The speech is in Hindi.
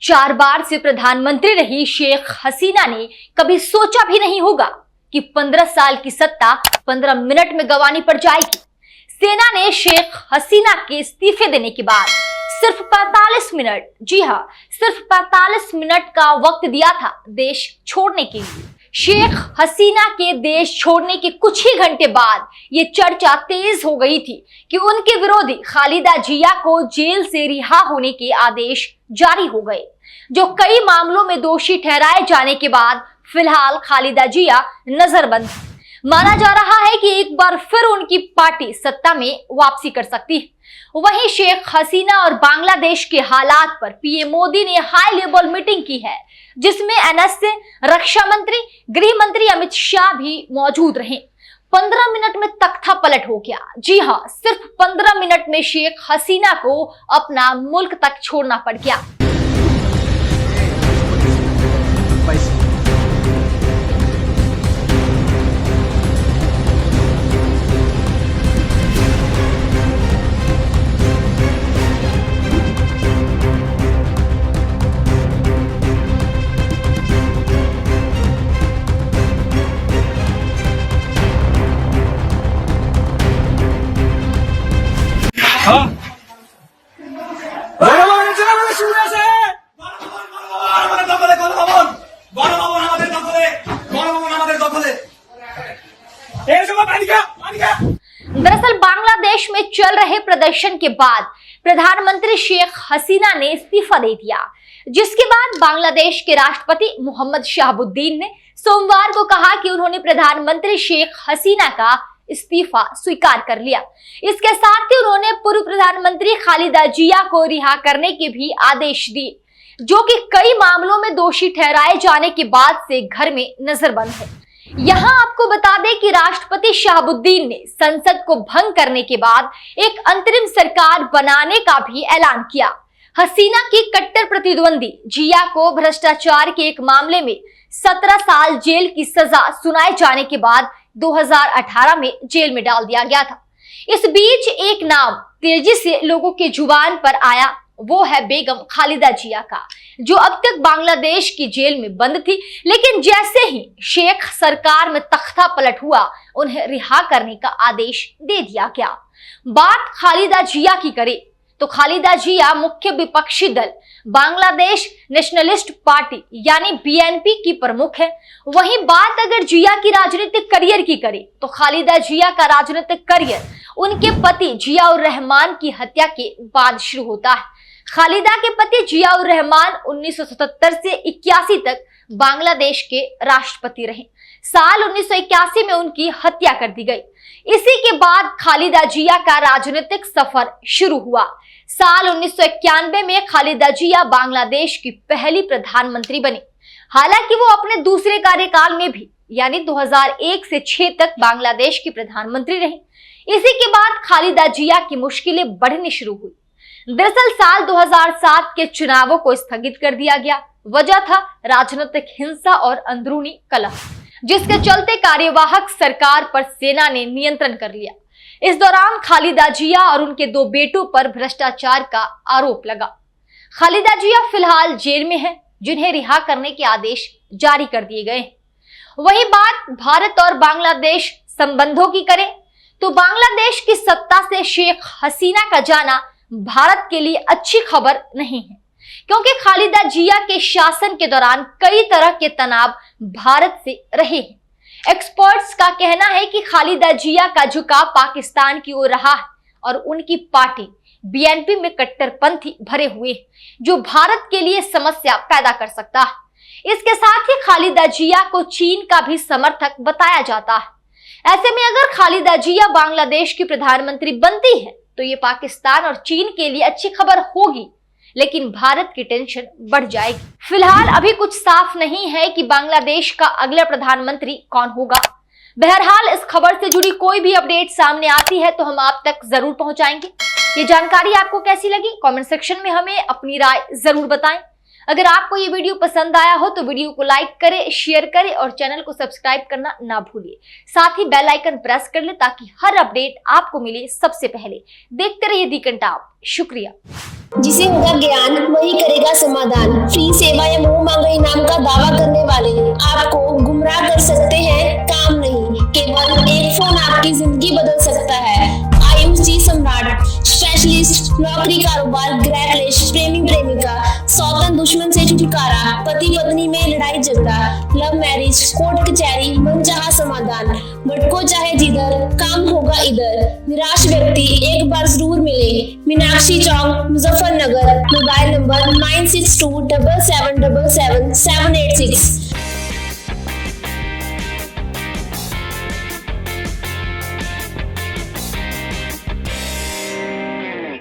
4 बार से प्रधानमंत्री रही शेख हसीना ने कभी सोचा भी नहीं होगा कि 15 साल की सत्ता 15 मिनट में गंवानी पड़ जाएगी। सेना ने शेख हसीना के इस्तीफे देने के बाद सिर्फ 45 मिनट, जी हां, सिर्फ 45 मिनट का वक्त दिया था देश छोड़ने के लिए। शेख हसीना के देश छोड़ने के कुछ ही घंटे बाद ये चर्चा तेज हो गई थी कि उनके विरोधी खालिदा जिया को जेल से रिहा होने के आदेश जारी हो गए, जो कई मामलों में दोषी ठहराए जाने के बाद फिलहाल खालिदा जिया नजरबंद। माना जा रहा है कि एक बार फिर उनकी पार्टी सत्ता में वापसी कर सकती है। वहीं शेख हसीना और बांग्लादेश के हालात पर पीएम मोदी ने हाई लेवल मीटिंग की है, जिसमें एनएसए, रक्षा मंत्री, गृह मंत्री अमित शाह भी मौजूद रहे। 15 मिनट में तख्ता पलट हो गया। जी हां, सिर्फ 15 मिनट में शेख हसीना को अपना मुल्क तक छोड़ना पड़ गया। दरअसल बांग्लादेश में चल रहे प्रदर्शन के बाद प्रधानमंत्री शेख हसीना ने इस्तीफा दे दिया, जिसके बाद बांग्लादेश के राष्ट्रपति मोहम्मद शहाबुद्दीन ने सोमवार को कहा कि उन्होंने प्रधानमंत्री शेख हसीना का इस्तीफा स्वीकार कर लिया। इसके साथ ही उन्होंने पूर्व प्रधानमंत्री खालिदा जिया को रिहा करने के भी आदेश दिए, जो कि कई मामलों में दोषी ठहराए जाने के बाद से घर में नजरबंद है। यहां आपको बता दें कि राष्ट्रपति शहाबुद्दीन ने संसद को भंग करने के बाद एक अंतरिम सरकार बनाने का भी ऐलान किया। हसीना की कट्टर प्रतिद्वंदी जिया को भ्रष्टाचार के एक मामले में 17 साल जेल की सजा सुनाए जाने के बाद 2018 में जेल में डाल दिया गया था। इस बीच एक नाम तेजी से लोगों के जुबान पर आया, वो है बेगम खालिदा जिया का, जो अब तक बांग्लादेश की जेल में बंद थी। लेकिन जैसे ही शेख सरकार में तख्ता पलट हुआ, उन्हें रिहा करने का आदेश दे दिया गया। बात खालिदा जिया की करें तो खालिदा जिया मुख्य विपक्षी दल बांग्लादेश नेशनलिस्ट पार्टी यानी बीएनपी की प्रमुख है। वहीं बात अगर जिया की राजनीतिक करियर की करें तो खालिदा जिया का राजनीतिक करियर उनके पति जियाउर रहमान की हत्या के बाद शुरू होता है। खालिदा के पति जियाउर रहमान 1977 से 81 तक बांग्लादेश के राष्ट्रपति रहे। साल 1981 में उनकी हत्या कर दी गई। इसी के बाद खालिदा जिया का राजनीतिक सफर शुरू हुआ। साल 1991 में खालिदा जिया बांग्लादेश की पहली प्रधानमंत्री बनी। हालांकि वो अपने दूसरे कार्यकाल में भी यानी 2001 से 6 तक बांग्लादेश की प्रधानमंत्री रही। इसी के बाद खालिदा जिया की मुश्किलें बढ़नी शुरू हुई। दरअसल साल 2007 के चुनावों को स्थगित कर दिया गया। वजह था राजनीतिक हिंसा और अंदरूनी कलह, जिसके चलते कार्यवाहक सरकार पर सेना ने नियंत्रण कर लिया। इस दौरान खालिदा जिया और उनके 2 बेटों पर भ्रष्टाचार का आरोप लगा। खालिदा जिया फिलहाल जेल में हैं, जिन्हें रिहा करने के आदेश जारी कर दिए गए। वही बात भारत और बांग्लादेश संबंधों की करें तो बांग्लादेश की सत्ता से शेख हसीना का जाना भारत के लिए अच्छी खबर नहीं है, क्योंकि खालिदा जिया के शासन के दौरान कई तरह के तनाव भारत से रहे हैं। एक्सपर्ट्स का कहना है कि खालिदा जिया का झुकाव पाकिस्तान की ओर रहा है और उनकी पार्टी बीएनपी में कट्टरपंथी भरे हुए हैं, जो भारत के लिए समस्या पैदा कर सकता है। इसके साथ ही खालिदा जिया को चीन का भी समर्थक बताया जाता है। ऐसे में अगर खालिदा जिया बांग्लादेश की प्रधानमंत्री बनती है तो ये पाकिस्तान और चीन के लिए अच्छी खबर होगी, लेकिन भारत की टेंशन बढ़ जाएगी। फिलहाल अभी कुछ साफ नहीं है कि बांग्लादेश का अगला प्रधानमंत्री कौन होगा। बहरहाल इस खबर से जुड़ी कोई भी अपडेट सामने आती है तो हम आप तक जरूर पहुंचाएंगे। ये जानकारी आपको कैसी लगी, कमेंट सेक्शन में हमें अपनी राय जरूर बताएं। अगर आपको ये वीडियो पसंद आया हो तो वीडियो को लाइक करें, शेयर करें और चैनल को सब्सक्राइब करना ना भूलिए। साथ ही बेल आइकन प्रेस कर ले ताकि हर अपडेट आपको मिले सबसे पहले। देखते रहिए दी कंटाप। शुक्रिया। जिसे होगा ज्ञान वही करेगा समाधान। फ्री सेवा या मुंह मांगे इनाम का दावा करने वाले आपको गुमराह कर सकते हैं, काम नहीं। केवल एक फोन आपकी जिंदगी बदल सकता है। आयुष जी सम्राट, स्पेशलिस्ट, नौकरी, कारोबार, गृह क्लेश, प्रेमी प्रेमिका, सौतन दुश्मन से छुटकारा, पति पत्नी में लड़ाई झगड़ा, लव मैरिज, कोर्ट कचहरी, मनचाहा समाधान। भटको चाहे जिधर, काम होगा इधर। निराश व्यक्ति एक बार जरूर मिले। मीनाक्षी चौक, मुजफ्फरनगर। Mobile number 9627777786।